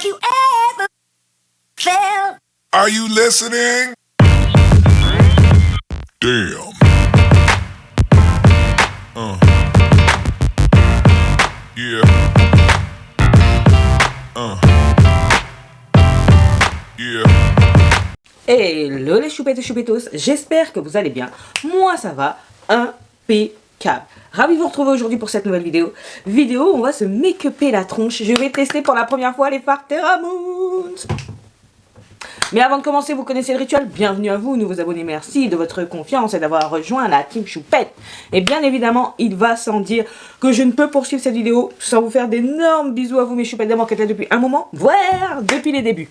Have you ever felt? Are you listening? Damn. Yeah. Yeah. Hello les choupettes et choupettos, j'espère que vous allez bien. Moi ça va impeccable. Ravi de vous retrouver aujourd'hui pour cette nouvelle vidéo. Vidéo où on va se make-upper la tronche. Je vais tester pour la première fois les fards TerraMoons. Mais avant de commencer, vous connaissez le rituel. Bienvenue à vous, nouveaux abonnés. Merci de votre confiance et d'avoir rejoint la team choupette. Et bien évidemment, il va sans dire que je ne peux poursuivre cette vidéo sans vous faire d'énormes bisous à vous mes choupettes d'amour qui étaient depuis un moment, voire depuis les débuts.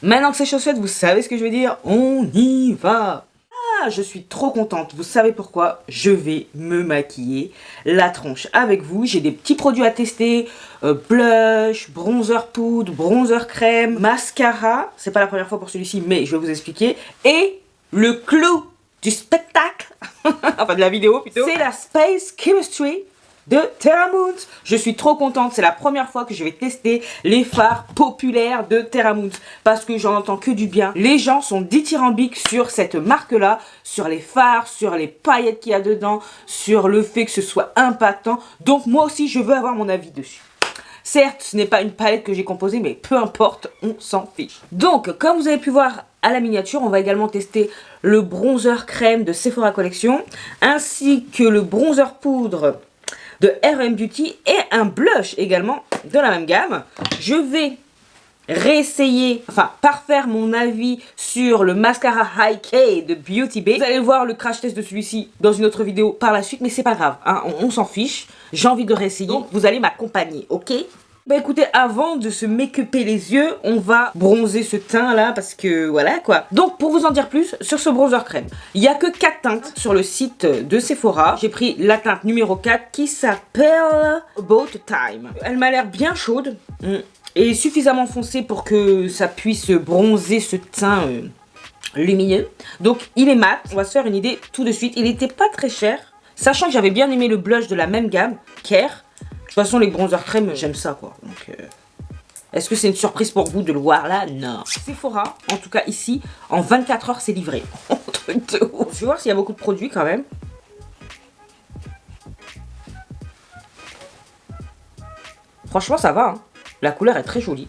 Maintenant que c'est chose faite, vous savez ce que je veux dire. On y va. Ah, je suis trop contente. Vous savez pourquoi? Je vais me maquiller la tronche avec vous. J'ai des petits produits à tester. Blush, bronzer poudre, bronzer crème, mascara. C'est pas la première fois pour celui-ci, mais je vais vous expliquer. Et le clou du spectacle, enfin de la vidéo plutôt, c'est la Space Chemistry de TerraMoons. Je suis trop contente, c'est la première fois que je vais tester les fards populaires de TerraMoons parce que j'en entends que du bien. Les gens sont dithyrambiques sur cette marque là, sur les fards, sur les paillettes qu'il y a dedans, sur le fait que ce soit impactant. Donc moi aussi je veux avoir mon avis dessus. Certes, ce n'est pas une palette que j'ai composée, mais peu importe, on s'en fiche. Donc, comme vous avez pu voir à la miniature, on va également tester le bronzer crème de Sephora Collection, ainsi que le bronzer poudre de RM Beauty et un blush également de la même gamme. Je vais réessayer, enfin parfaire mon avis sur le mascara High K de Beauty Bay. Vous allez voir le crash test de celui-ci dans une autre vidéo par la suite, mais c'est pas grave, hein, on s'en fiche. J'ai envie de réessayer, donc vous allez m'accompagner, ok? Bah écoutez, avant de se make-upper les yeux, on va bronzer ce teint là parce que voilà quoi. Donc pour vous en dire plus sur ce bronzer crème, il n'y a que 4 teintes sur le site de Sephora. J'ai pris la teinte numéro 4 qui s'appelle About Time. Elle m'a l'air bien chaude et suffisamment foncée pour que ça puisse bronzer ce teint lumineux. Donc il est mat, on va se faire une idée tout de suite. Il n'était pas très cher, sachant que j'avais bien aimé le blush de la même gamme, Care. De toute façon, les bronzers crème, j'aime ça, quoi. Donc, est-ce que c'est une surprise pour vous de le voir là? Non. Sephora, en tout cas ici, en 24 heures, c'est livré. Truc de ouf. Je vais voir s'il y a beaucoup de produits quand même. Franchement, ça va. Hein. La couleur est très jolie.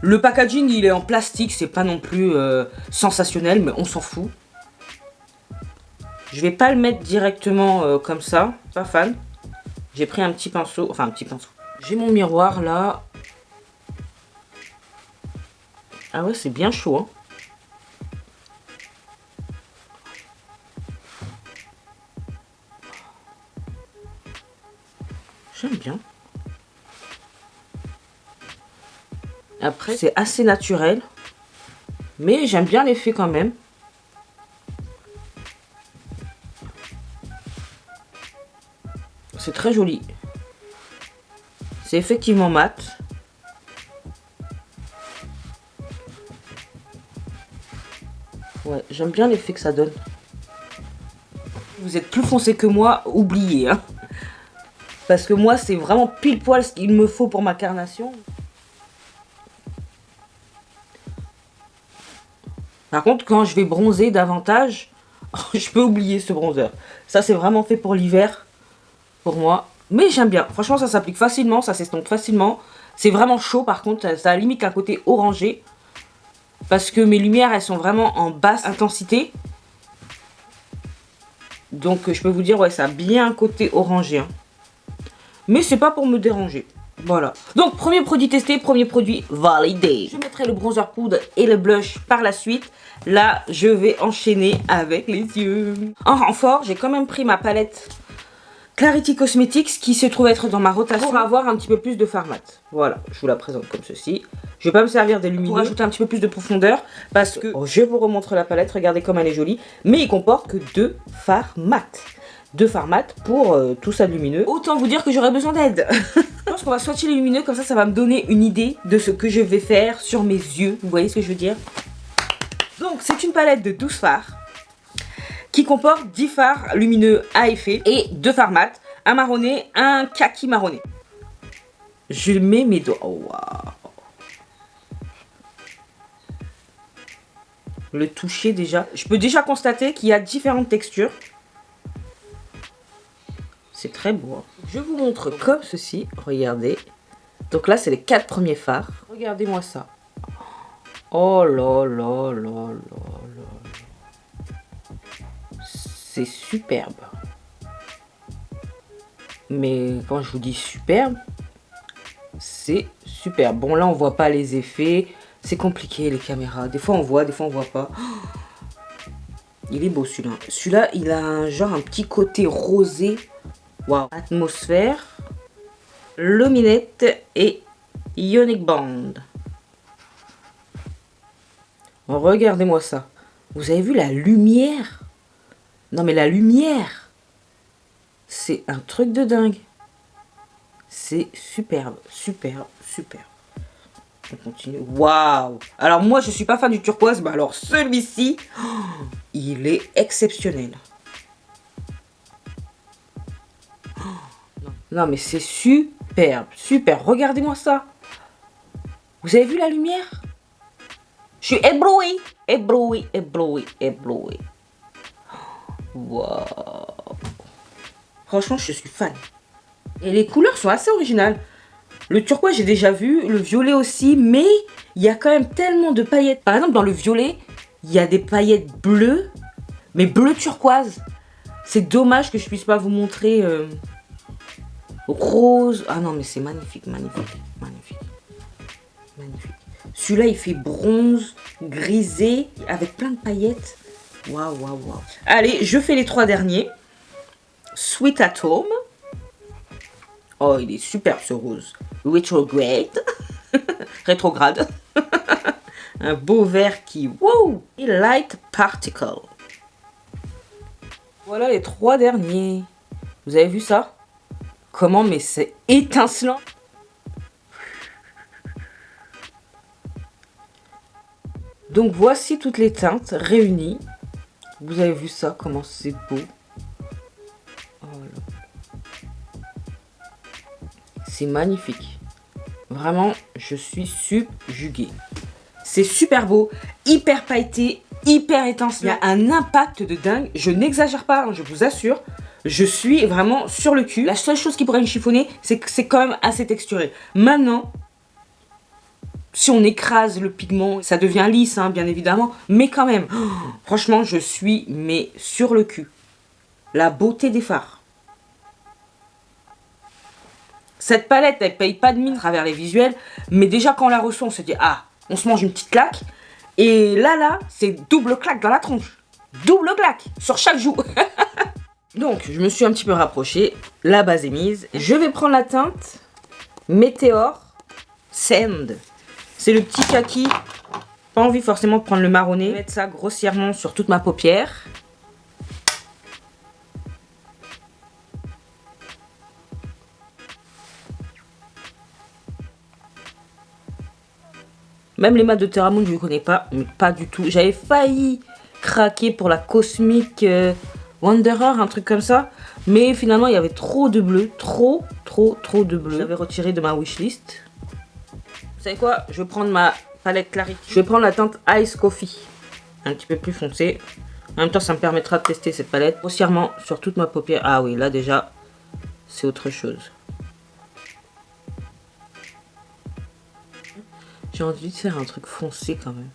Le packaging, il est en plastique. C'est pas non plus sensationnel, mais on s'en fout. Je vais pas le mettre directement comme ça. Pas fan. J'ai pris un petit pinceau, enfin un petit pinceau. J'ai mon miroir là. Ah ouais, c'est bien chaud. Hein. J'aime bien. Après, c'est assez naturel. Mais j'aime bien l'effet quand même. C'est très joli. C'est effectivement mat. Ouais, j'aime bien l'effet que ça donne. Vous êtes plus foncé que moi, oubliez. Hein. Parce que moi, c'est vraiment pile poil ce qu'il me faut pour ma carnation. Par contre, quand je vais bronzer davantage, je peux oublier ce bronzer. Ça, c'est vraiment fait pour l'hiver. Pour moi, mais j'aime bien, franchement ça s'applique facilement, ça s'estompe facilement, c'est vraiment chaud par contre, ça a limite un côté orangé, parce que mes lumières elles sont vraiment en basse intensité, donc je peux vous dire ouais ça a bien un côté orangé, hein. Mais c'est pas pour me déranger, voilà. Donc premier produit testé, premier produit validé. Je mettrai le bronzer poudre et le blush par la suite, là je vais enchaîner avec les yeux. En renfort, j'ai quand même pris ma palette Clarity Cosmetics qui se trouve être dans ma rotation pour avoir un petit peu plus de fard mat. Voilà, je vous la présente comme ceci. Je vais pas me servir des lumineux pour ajouter un petit peu plus de profondeur parce que je vous remontre la palette, regardez comme elle est jolie, mais il comporte que 2 fards mat. 2 fards mat pour tout ça de lumineux. Autant vous dire que j'aurais besoin d'aide. Je pense qu'on va swatcher les lumineux comme ça va me donner une idée de ce que je vais faire sur mes yeux. Vous voyez ce que je veux dire? Donc c'est une palette de 12 fards. Qui comporte 10 fards lumineux à effet et 2 fards mat, un marronné, un kaki marronné. Je mets mes doigts. Oh, waouh. Le toucher déjà. Je peux déjà constater qu'il y a différentes textures. C'est très beau. Hein. Je vous montre comme ceci. Regardez. Donc là, c'est les 4 premiers phares. Regardez-moi ça. Oh là là là là là. C'est superbe. Mais quand je vous dis superbe, c'est superbe. Bon, là, on voit pas les effets. C'est compliqué, les caméras. Des fois, on voit, des fois, on voit pas. Il est beau, celui-là. Celui-là, il a un petit côté rosé. Waouh. Atmosphère, Luminette et Ionic Band. Regardez-moi ça. Vous avez vu la lumière? Non, mais la lumière, c'est un truc de dingue. C'est superbe, superbe, superbe. On continue. Waouh! Alors moi, je suis pas fan du turquoise, mais alors celui-ci, il est exceptionnel. Non, mais c'est superbe, super. Regardez-moi ça. Vous avez vu la lumière? Je suis ébloui, ébloui, ébloui, ébloui. Waouh! Franchement, je suis fan. Et les couleurs sont assez originales. Le turquoise, j'ai déjà vu, le violet aussi, mais il y a quand même tellement de paillettes. Par exemple, dans le violet, il y a des paillettes bleues, mais bleu turquoise. C'est dommage que je puisse pas vous montrer rose. Ah non, mais c'est magnifique, magnifique, magnifique, magnifique. Celui-là, il fait bronze, grisé, avec plein de paillettes. Waouh, waouh, waouh. Allez, je fais les 3 derniers. Sweet at Home. Oh, il est super ce rose. Retrograde. Rétrograde. Un beau vert qui... Wow! Et Light Particle. Voilà les 3 derniers. Vous avez vu ça? Comment, mais c'est étincelant. Donc voici toutes les teintes réunies. Vous avez vu ça, comment c'est beau. C'est magnifique. Vraiment, je suis subjuguée. C'est super beau, hyper pailleté, hyper étincelant. Il y a un impact de dingue. Je n'exagère pas, hein, je vous assure. Je suis vraiment sur le cul. La seule chose qui pourrait me chiffonner, c'est que c'est quand même assez texturé. Maintenant, si on écrase le pigment, ça devient lisse, hein, bien évidemment. Mais quand même, franchement, je suis mais sur le cul. La beauté des fards. Cette palette, elle paye pas de mine à travers les visuels, mais déjà quand on la reçoit, on se dit ah, on se mange une petite claque. Et là, c'est double claque dans la tronche. Double claque sur chaque joue. Donc, je me suis un petit peu rapprochée. La base est mise. Je vais prendre la teinte Meteor Sand. C'est le petit kaki. Pas envie forcément de prendre le marronné. Je vais mettre ça grossièrement sur toute ma paupière. Même les mat de Terra Moon, je ne connais pas, mais pas du tout. J'avais failli craquer pour la Cosmic Wanderer, un truc comme ça. Mais finalement, il y avait trop de bleu. Trop de bleu. J'avais retiré de ma wishlist. Vous savez quoi? Je vais prendre ma palette Clarity. Je vais prendre la teinte Ice Coffee. Un petit peu plus foncé. En même temps, ça me permettra de tester cette palette grossièrement sur toute ma paupière. Ah oui, là déjà, c'est autre chose. J'ai envie de faire un truc foncé quand même.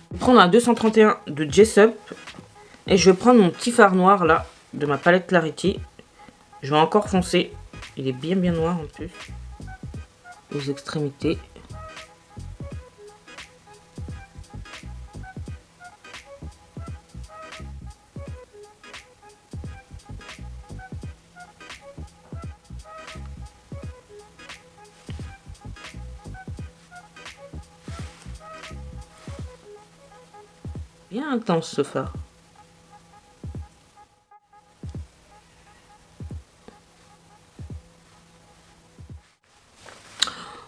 Je vais prendre un 231 de Jessup. Et je vais prendre mon petit fard noir là, de ma palette Clarity. Je vais encore foncer. Il est bien noir en plus. Aux extrémités. Bien intense ce fard.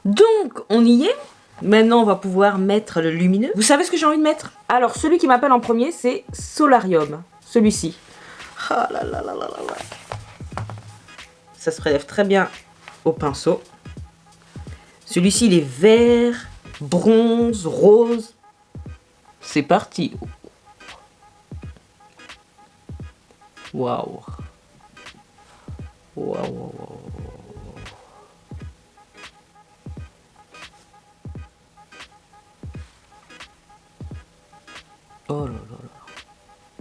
Donc, on y est. Maintenant, on va pouvoir mettre le lumineux. Vous savez ce que j'ai envie de mettre? Alors, celui qui m'appelle en premier, c'est Solarium. Celui-ci. Ah là là là là là là. Ça se prélève très bien au pinceau. Celui-ci, il est vert, bronze, rose. C'est parti. Waouh. Waouh, waouh, waouh. Oh là là là.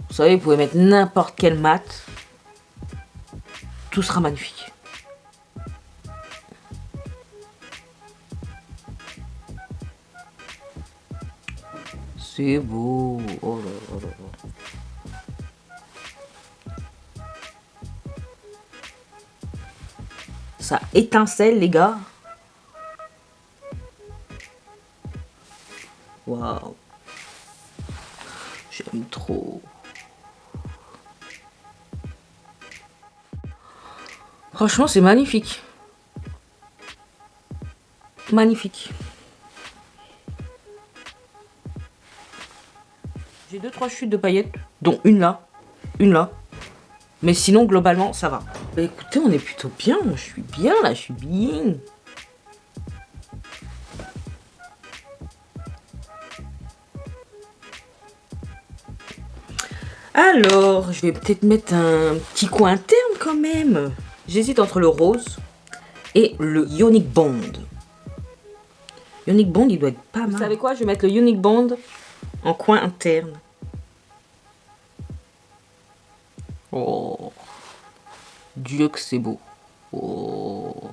Vous savez, vous pouvez mettre n'importe quel mat. Tout sera magnifique. C'est beau. Oh là là là là. Ça étincelle, les gars. Waouh. J'aime trop. Franchement, c'est magnifique. Magnifique. J'ai 2-3 chutes de paillettes, dont une là. Mais sinon, globalement, ça va. Bah écoutez, on est plutôt bien. Je suis bien là, je suis bien. Alors, je vais peut-être mettre un petit coin interne quand même. J'hésite entre le rose et le Ionic Bond. Ionic Bond, il doit être pas mal. Vous savez quoi? Je vais mettre le Ionic Bond en coin interne. Oh, Dieu que c'est beau. Oh.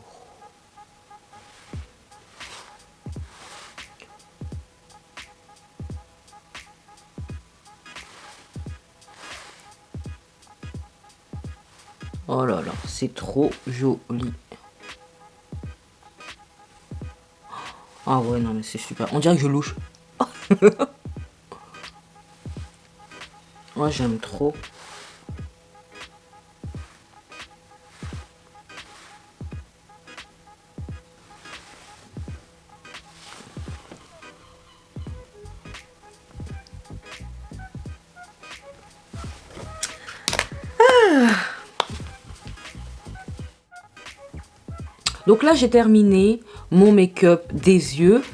Oh là là, c'est trop joli. Ah ouais, non mais c'est super. On dirait que je louche. Moi j'aime trop. Donc là, j'ai terminé mon make-up des yeux.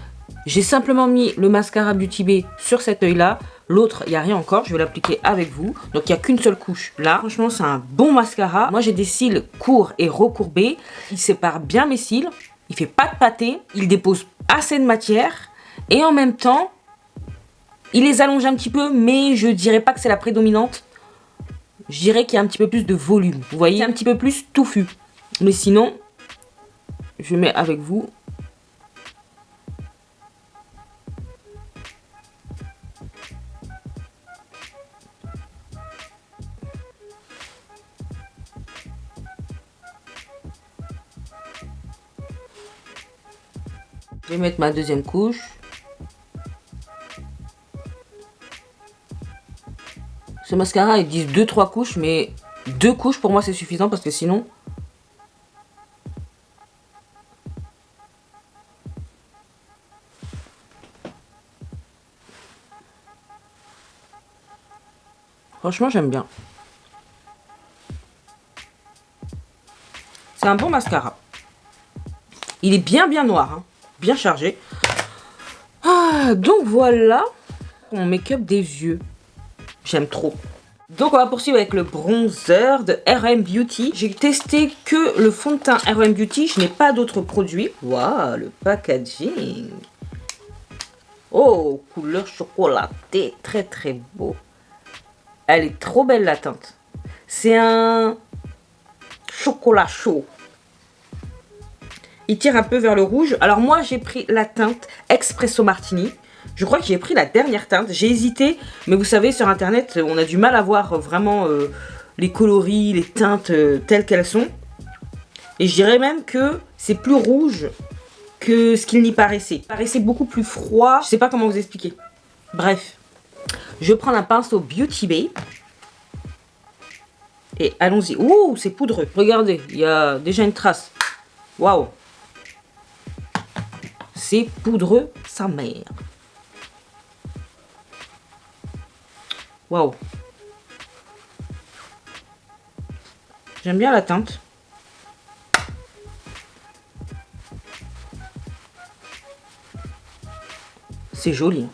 J'ai simplement mis le mascara Beauty Bay sur cet œil-là. L'autre, il n'y a rien encore. Je vais l'appliquer avec vous. Donc, il n'y a qu'une seule couche là. Franchement, c'est un bon mascara. Moi, j'ai des cils courts et recourbés. Il sépare bien mes cils. Il fait pas de pâté. Il dépose assez de matière. Et en même temps, il les allonge un petit peu. Mais je dirais pas que c'est la prédominante. Je dirais qu'il y a un petit peu plus de volume. Vous voyez, c'est un petit peu plus touffu. Mais sinon... je mets avec vous. Je vais mettre ma deuxième couche. Ce mascara, ils disent 2-3 couches, mais 2 couches pour moi c'est suffisant parce que sinon... franchement, j'aime bien. C'est un bon mascara. Il est bien noir, hein, bien chargé. Ah, donc voilà mon make-up des yeux. J'aime trop. Donc on va poursuivre avec le bronzer de RM Beauty. J'ai testé que le fond de teint RM Beauty. Je n'ai pas d'autres produits. Waouh, le packaging. Oh, couleur chocolatée. Très très beau. Elle est trop belle la teinte. C'est un chocolat chaud. Il tire un peu vers le rouge. Alors moi j'ai pris la teinte Espresso Martini. Je crois que j'ai pris la dernière teinte. J'ai hésité, mais vous savez sur internet on a du mal à voir vraiment les coloris, les teintes telles qu'elles sont. Et je dirais même que c'est plus rouge que ce qu'il n'y paraissait. Il paraissait beaucoup plus froid. Je sais pas comment vous expliquer. Bref. Je prends un pinceau Beauty Bay. Et allons-y. Ouh, c'est poudreux. Regardez, il y a déjà une trace. Waouh. C'est poudreux, sa mère. Waouh. J'aime bien la teinte. C'est joli.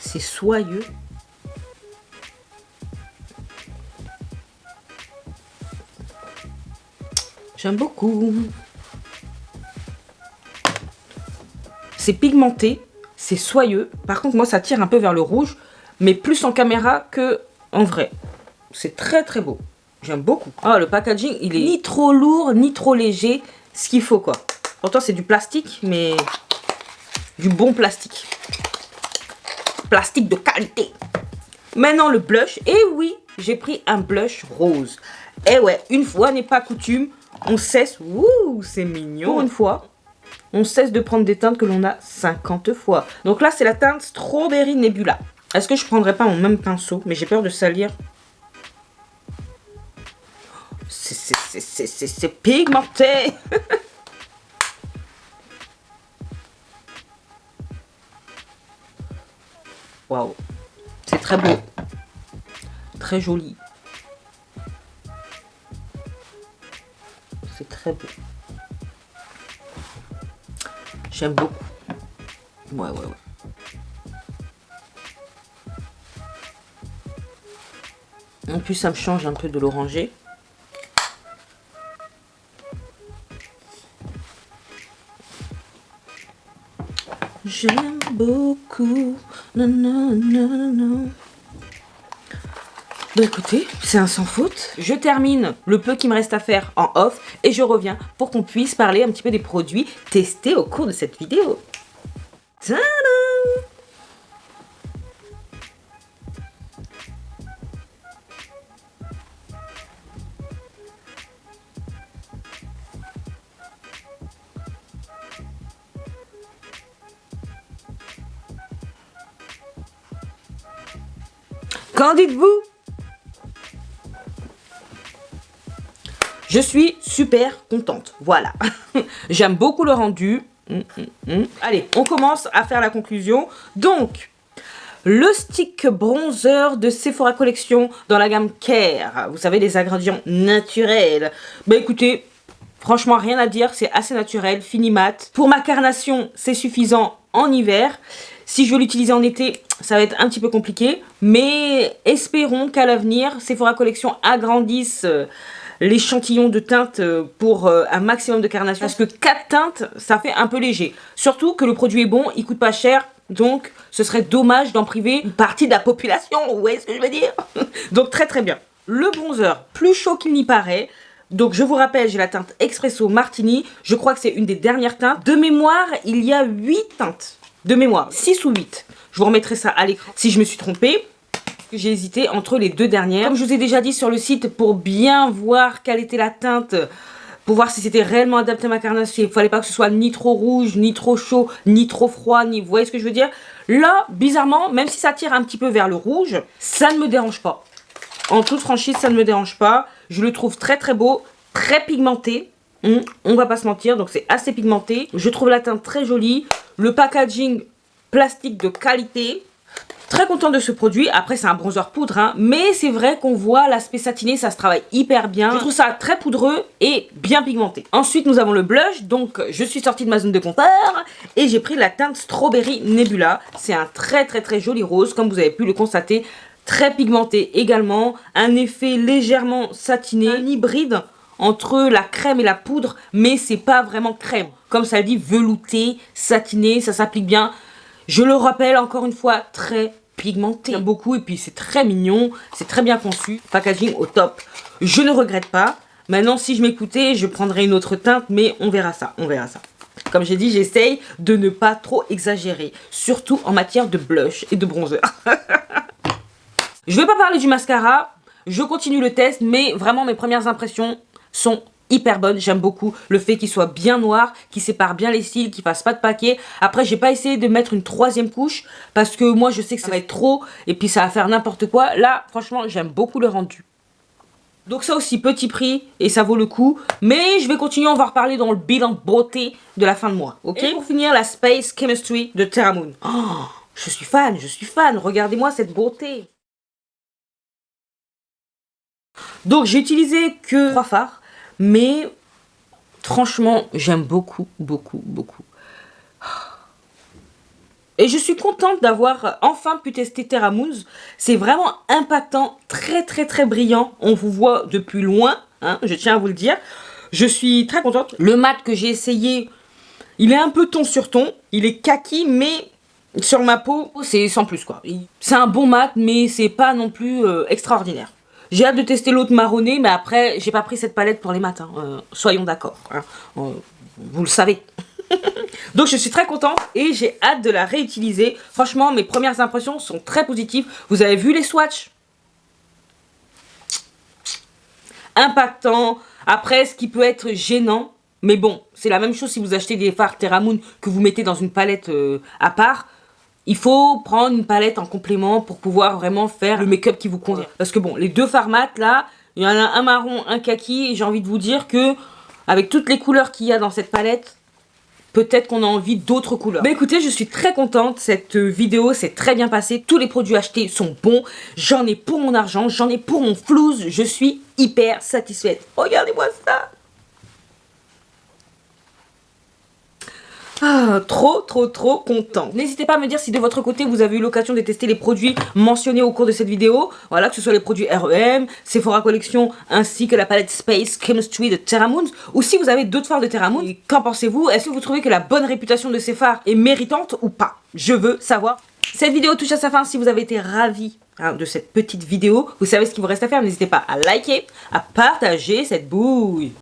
C'est soyeux. J'aime beaucoup. C'est pigmenté, c'est soyeux. Par contre, moi, ça tire un peu vers le rouge, mais plus en caméra que en vrai. C'est très très beau. J'aime beaucoup. Ah, le packaging, il est ni trop lourd, ni trop léger. Ce qu'il faut, quoi. Pourtant, c'est du plastique, mais du bon plastique. Plastique de qualité. Maintenant, le blush. Et oui, j'ai pris un blush rose. Et ouais, une fois n'est pas coutume, on cesse. Ouh, c'est mignon. Pour une fois, on cesse de prendre des teintes que l'on a 50 fois. Donc là, c'est la teinte Strawberry Nebula. Est-ce que je prendrais pas mon même pinceau? Mais j'ai peur de salir. C'est pigmenté. Waouh. C'est très beau. Très joli. C'est très beau. J'aime beaucoup. Ouais. En plus, ça me change un peu de l'orangé. J'aime beaucoup. Non. Bah écoutez, c'est un sans faute. Je termine le peu qui me reste à faire en off et je reviens pour qu'on puisse parler un petit peu des produits testés au cours de cette vidéo. Tadam! Qu'en dites-vous? Je suis super contente, voilà. J'aime beaucoup le rendu. Allez, on commence à faire la conclusion. Donc, le stick bronzer de Sephora Collection dans la gamme Care. Vous savez, les ingrédients naturels. Bah écoutez, franchement, rien à dire, c'est assez naturel, fini mat. Pour ma carnation, c'est suffisant en hiver. Si je veux l'utiliser en été, ça va être un petit peu compliqué. Mais espérons qu'à l'avenir, Sephora Collection agrandisse l'échantillon de teintes pour un maximum de carnation. Parce que 4 teintes, ça fait un peu léger. Surtout que le produit est bon, il coûte pas cher. Donc, ce serait dommage d'en priver une partie de la population. Vous voyez ce que je veux dire? Donc, très très bien. Le bronzer, plus chaud qu'il n'y paraît. Donc, je vous rappelle, j'ai la teinte Espresso Martini. Je crois que c'est une des dernières teintes. De mémoire, il y a 8 teintes. De mémoire, 6 ou 8. Je vous remettrai ça à l'écran si je me suis trompée. J'ai hésité entre les deux dernières. Comme je vous ai déjà dit sur le site, pour bien voir quelle était la teinte, pour voir si c'était réellement adapté à ma carnation, il ne fallait pas que ce soit ni trop rouge, ni trop chaud, ni trop froid, ni... Vous voyez ce que je veux dire? Là, bizarrement, même si ça tire un petit peu vers le rouge, ça ne me dérange pas. En toute franchise, ça ne me dérange pas. Je le trouve très très beau, très pigmenté. On va pas se mentir, donc c'est assez pigmenté. Je trouve la teinte très jolie. Le packaging plastique de qualité. Très content de ce produit. Après, c'est un bronzer poudre, hein, mais c'est vrai qu'on voit l'aspect satiné, ça se travaille hyper bien. Je trouve ça très poudreux et bien pigmenté. Ensuite, nous avons le blush. Donc, je suis sortie de ma zone de confort et j'ai pris la teinte Strawberry Nebula. C'est un très très très joli rose, comme vous avez pu le constater. Très pigmenté également. Un effet légèrement satiné. Un hybride entre la crème et la poudre, mais c'est pas vraiment crème. Comme ça le dit, velouté, satiné, ça s'applique bien. Je le rappelle encore une fois, très pigmenté. J'aime beaucoup et puis c'est très mignon, c'est très bien conçu. Packaging au top. Je ne regrette pas. Maintenant, si je m'écoutais, je prendrais une autre teinte, mais on verra ça, on verra ça. Comme j'ai dit, j'essaye de ne pas trop exagérer, surtout en matière de blush et de bronzer. Je vais pas parler du mascara, je continue le test, mais vraiment mes premières impressions sont hyper bonnes. J'aime beaucoup le fait qu'il soit bien noir, qu'il sépare bien les cils, qu'il fasse pas de paquet. Après, j'ai pas essayé de mettre une troisième couche parce que moi je sais que ça va être trop et puis ça va faire n'importe quoi. Là, franchement, j'aime beaucoup le rendu. Donc ça aussi, petit prix et ça vaut le coup. Mais je vais continuer, on va reparler dans le bilan beauté de la fin de mois. Ok. Et pour finir, la Space Chemistry de Terra Moon. Oh, je suis fan, regardez-moi cette beauté. Donc j'ai utilisé que 3 fards, mais franchement, j'aime beaucoup, beaucoup, beaucoup. Et je suis contente d'avoir enfin pu tester Terra Moons. C'est vraiment impactant, très très très brillant. On vous voit depuis loin, hein, je tiens à vous le dire. Je suis très contente. Le mat que j'ai essayé, il est un peu ton sur ton. Il est kaki, mais sur ma peau, c'est sans plus quoi. C'est un bon mat, mais c'est pas non plus extraordinaire. J'ai hâte de tester l'autre marronné, mais après, j'ai pas pris cette palette pour les matins. Soyons d'accord. Hein. Vous le savez. Donc je suis très contente et j'ai hâte de la réutiliser. Franchement, mes premières impressions sont très positives. Vous avez vu les swatchs? Impactant. Après, ce qui peut être gênant. Mais bon, c'est la même chose si vous achetez des fards Terra Moon que vous mettez dans une palette à part. Il faut prendre une palette en complément pour pouvoir vraiment faire le make-up qui vous convient. Parce que bon, les deux fards mat là, il y en a un marron, un kaki. Et j'ai envie de vous dire que avec toutes les couleurs qu'il y a dans cette palette, peut-être qu'on a envie d'autres couleurs. Mais écoutez, je suis très contente. Cette vidéo s'est très bien passée. Tous les produits achetés sont bons. J'en ai pour mon argent. J'en ai pour mon flouze. Je suis hyper satisfaite. Regardez-moi ça. Ah, trop content. N'hésitez pas à me dire si de votre côté vous avez eu l'occasion de tester les produits mentionnés au cours de cette vidéo. Voilà, que ce soit les produits REM, Sephora Collection, ainsi que la palette Space Chemistry de Terra Moons, ou si vous avez d'autres fards de Terra Moons. Qu'en pensez-vous? Est-ce que vous trouvez que la bonne réputation de ces fards est méritante ou pas? Je veux savoir. Cette vidéo touche à sa fin. Si vous avez été ravis de cette petite vidéo, vous savez ce qu'il vous reste à faire. N'hésitez pas à liker, à partager cette bouille.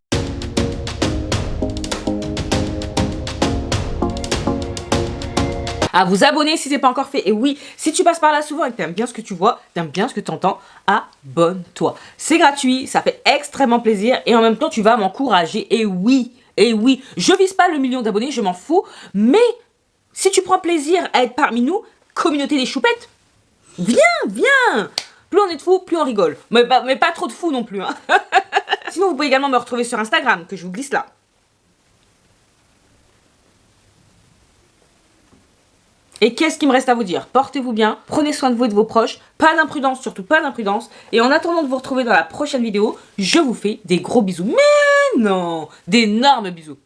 À vous abonner si ce n'est pas encore fait. Et oui, si tu passes par là souvent et que tu aimes bien ce que tu vois, tu aimes bien ce que tu entends, abonne-toi. C'est gratuit, ça fait extrêmement plaisir et en même temps tu vas m'encourager. Et oui, je vise pas le million d'abonnés, je m'en fous. Mais si tu prends plaisir à être parmi nous, communauté des choupettes, viens. Plus on est de fous, plus on rigole. Mais pas trop de fous non plus. Hein. Sinon vous pouvez également me retrouver sur Instagram, que je vous glisse là. Et qu'est-ce qu'il me reste à vous dire? Portez-vous bien, prenez soin de vous et de vos proches, pas d'imprudence, surtout pas d'imprudence. Et en attendant de vous retrouver dans la prochaine vidéo, je vous fais des gros bisous. Mais non, d'énormes bisous.